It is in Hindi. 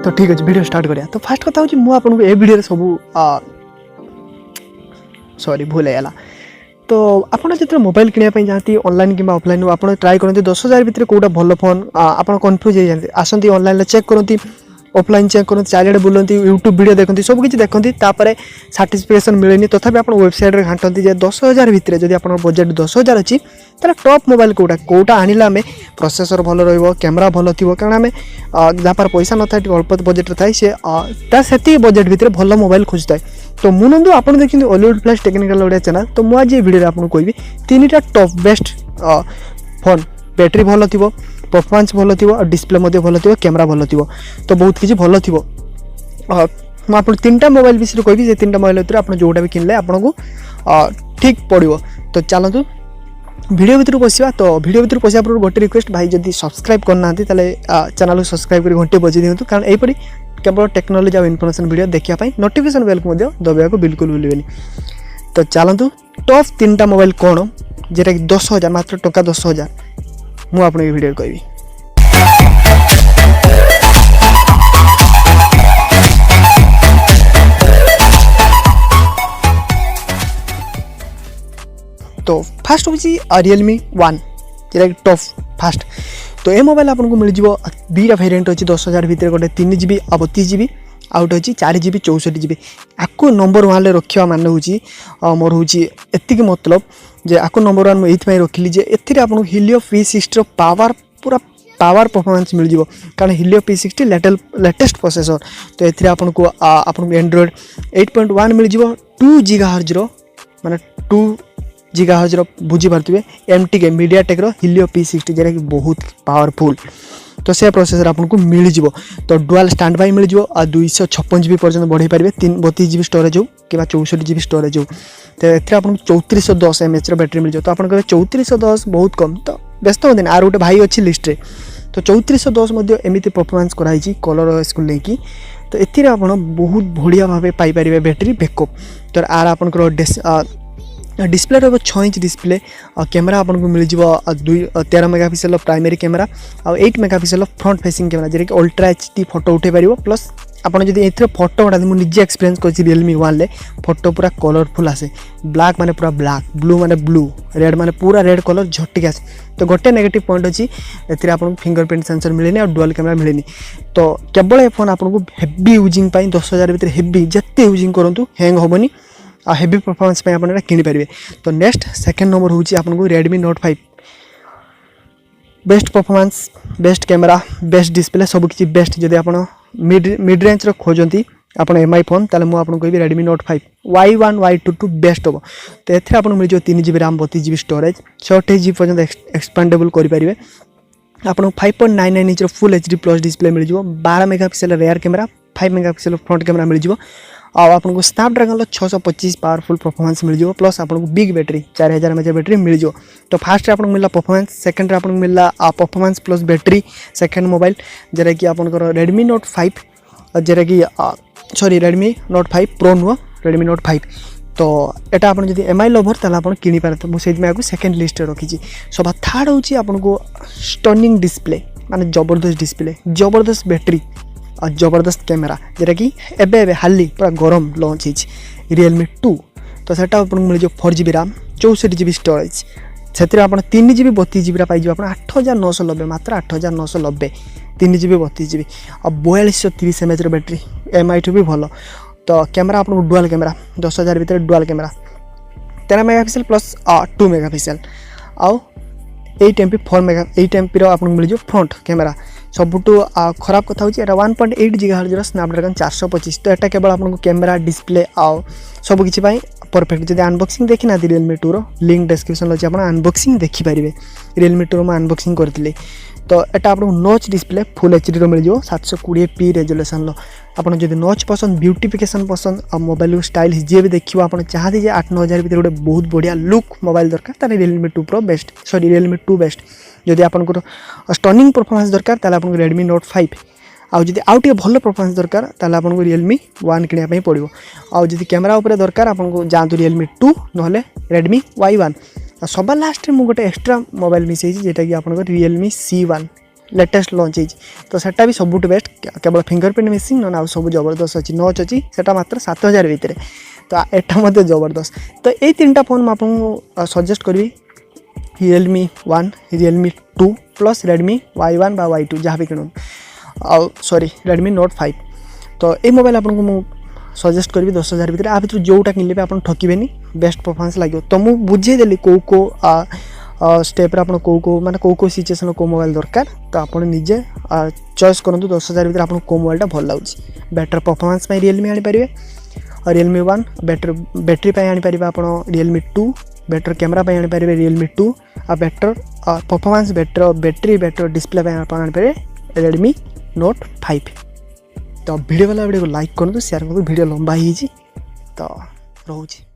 तो ठीक अच्छे वीडियो स्टार्ट करिया। तो फास्ट कथा हूँ मुझे ए वीडियो सब सॉरी भूल है। तो आपड़ जो मोबाइल किनापी जाती ऑनलाइन कि ऑफलाइन आप ट्राए करते 10,000 भितर कौटा भल फोन आप कन्फ्यूज हो जाते आसती ऑनलाइन चेक करती ऑफलाइन चेक करते चारिड़े बुलती यूट्यूब वीडियो देखते सब किसी देखते साटिस्फैक्शन मिलेनि तथापि आप वेबसाइट में घाटती 10,000 भितर जब आप बजेट 10,000 अच्छी तार टॉप मोबाइल कौटा आनिला आम प्रोसेसर भल रैमरा भल थी कारण आम जहाँ पैसा न था अल्प बजेट थाए से बजेट भितर भल मोबाइल खोजता है। तो मुनंदु आप देखते हॉलीवुड फ्लैश टेक्निकल गोटे चैनल। तो मुझे वीडियो आपको कहबी 3टा टॉप बेस्ट फोन बैटरी भल थी परफॉर्मेंस भल थी और डिस्प्ले भल थी कैमरा भल थी तो बहुत किसी भल थी। मुझे 3टा मोबाइल विषय कहबी से 3टा मोबाइल भर आप जोटा भी किनले आपको ठीक पड़ो। तो चलतु वीडियो भर पशिया। तो वीडियो भर पशिया पूर्व गोटे रिक्वेस्ट भाई जब सब्सक्राइब करना चैनल को सब्सक्राइब कर घंटे बजे दिंतु कारण यहीपरी केवल टेक्नोलोजी और इनफॉरमेशन वीडियो देखापी नोटिफिकेशन बेल को दबाया को बिल्कुल भूलें। तो चलतु टॉप 3टा मोबाइल कौन जेटा कि 10,000 मात्र टका 10,000 मुझे आपको वीडियो कहबी। तो फास्ट हूँ Realme 1 जेटा कि टॉप फास्ट। तो ये मोबाइल आपको मिल जाव 2टा वेरिएंट अच्छी 10,000 भितर गोटे 3GB और 32GB आउट अच्छी 4GB 64GB। आपको नंबर 1 रखा मान हूँ मोर हूँ एति मतलब जे आपको नंबर 1 मुझे रखिली जे एथिरे आपको हीलियो P60 पावर पूरा पावर परफॉर्मेंस मिल जाव कारण हीलियो P60 लेटेस्ट प्रोसेसर। तो ये आपको एंड्रॉइड 8.1 मिल जाव 2 GHz माने 2 GHz बुझी पारे MTK मीडियाटेक हीलियो P60 जेटा कि बहुत पावरफुल। तो से प्रोसेसर आपको मिल जाव। तो डुआल स्टैंड बाय मिल जाव 256GB पर्यटन बढ़े पारे 32GB स्टोरेज हो कि 64GB स्टोरेज हो। तो ये आपको 3410 mAh बैटरी मिल जाव। तो आप 3410 बहुत कम तो व्यस्त होते आर गोटे भाई अच्छी लिस्ट रे। तो 3410 एमती परफॉर्मेंस कराई कलर स्कू लेकिन तो ये आप बहुत बढ़िया भाव पाइपर बैटेरी बैकअप। तो आर आप डिस्प्ले रहा 6 इंच डिस्प्ले और कैमरा आपको मिल जाव 13 मेगापिक्सल प्राइमरी कैमरा और 8 मेगापिक्सल फ्रंट फेसिंग कैमरा जेटा कि अल्ट्रा HD फोटो उठे पार। प्लस आपड़ जब ये फोटो उठा मुझे निजे एक्सपीरियंस कर Realme 1 ले फोटो पूरा कलरफुल आसे ब्लैक माने पूरा ब्लैक ब्लू माने ब्लू रेड माने पूरा रेड कलर झटिक आसे। तो गोटे नेगेटिव पॉइंट अच्छी आपको फिंगरप्रिंट सेंसर मिलेनि और डुअल कैमरा मिलेनि। तो केवल ये फोन आपको हेवी यूजिंग 10,000 भितर हेवी जिते यूजिंग करूँ हैंग हेनी आ हेवी परफॉर्मेंस पे आप किनीपारे। तो नेक्स्ट सेकंड नंबर हूँ आपको Redmi Note 5 best performance best camera best display सबकि बेस्ट। जब आप मिड रेंज खोजती आप MI फोन ताले मुझे आपको कहबी Redmi Note 5 Y1 Y22 best हम। तो ये आपको मिल 3GB RAM 32GB storage 28GB पर्यटन एक्सपेंडेबल करेंगे। आपको 5.99 inch full HD plus display मिल जाव 12 megapixel rear camera 5 megapixel front camera मिल जाव और आपको स्नैपड्रैगन 625 पावरफुल परफॉर्मेंस मिल जाव। प्लस आपको बिग बैटरी 4000 mAh बैटरी मिल जाव। तो फास्ट आपको मिलला परफॉर्मेंस सेकंड आपको मिलला performance plus battery second mobile जेटा कि आपंकर Redmi Note 5 जेटा कि सॉरी Redmi Note 5 Pro नुह Redmi Note 5। तो यहाँ आप MI लवर ताला आप किनी पारे मुझे सेकेंड लिस्ट रखी। सब थर्ड हूँ आपको स्टनिंग डिस्प्ले माने जबरदस्त डिस्प्ले जबरदस्त बैटरी और जबरदस्त कैमरा जेटा कि एबे हाली पूरा गरम लॉन्च हो Realme 2। तो सेटा आपको मिल जाव 4GB RAM 64GB स्टोरेज से 3GB 32GB पाई 8,990 मात्र 8,990 3GB 32GB और 4230 mAh बैटरी MI भी भल। तो कैमरा आपको डुअल कैमरा 10,000 भितर dual camera 13 megapixel plus 2 megapixel आउ 8MP 8MP आपको मिल जाव फ्रंट कैमरा। सबुठ खराब कथा होची 1.8 GHz स्नैपड्रैगन 425। तो यहाँ केवल आपको कैमरा डिस्प्ले आउ सब किसी परफेक्ट। जब अनबॉक्सिंग देखी ना Realme 2 लिंक डिस्क्रिप्शन अच्छे आप अनबॉक्सिंग देखिपारे Realme 2 मैं अनबॉक्सिंग करी। तो यहाँ आपको नॉच डिस्प्ले फुल HD मिल जाव 720p रेजोल्यूशन आपन जब नॉच पसंद ब्यूटिफिकेशन पसंद और मोबाइल स्टाइल जी भी देखिए आप चाहते जे 8-9 भितर गोटे बहुत बढ़िया लुक मोबाइल दरकार ताले Realme 2 Pro best sorry Realme 2 best. जदि आपन स्टनिंग परफॉर्मेंस दरकार ताले आपन Redmi Note 5 आउ जदि आउ टे भल परफॉर्मेंस दरकार ताले आपन Realme 1 किनिया पड़ो। आउ जदि कैमरा उपरे दरकार आपन जातु Realme 2 नहले Redmi Y1। सब लास्ट में गोटे एक्सट्रा मोबाइल मिस जेटा कि आपन Realme C1 लेटेस्ट लॉन्च होती तो सेटा भी सबुठ बेस्ट केवल फिंगरप्रिंट मिसिंग ना सब जबरदस्त अच्छी नच अच्छी सेटा मात्र 7000 भितर तो एटा मत जबरदस्त तो ये 3टा फोन आपको सजेस्ट करी Realme 1 Realme 2 plus Redmi Y1 बा Y2 जहाँ भी किणु सॉरी Redmi Note 5 तो ये मोबाइल आपको मु सजेस्ट करी 10,000 भितर आ भितर जोटा किनले आप ठकबेनी बेस्ट परफॉर्मेंस लगे तो मुझे बुझेदेली को स्टेप आप माने को सिचुएसन को मोबाइल दरकार तो आप निजे चॉइस करूँ 10,000 भितर आपको को मोबाइलटा भल लगे बेटर परफॉर्मेंस Realme आनीपारे और Realme 1 बेटर बैटेरी आनीपारे आप Realme 2 बेटर कैमरा आनीपारे Realme 2 आ better performance better battery better display आप आनीपारे Redmi Note 5 तो वीडियो वाला वीडियो को लाइक करूँ शेयर करूँ वीडियो लंबा ही तो रोचे।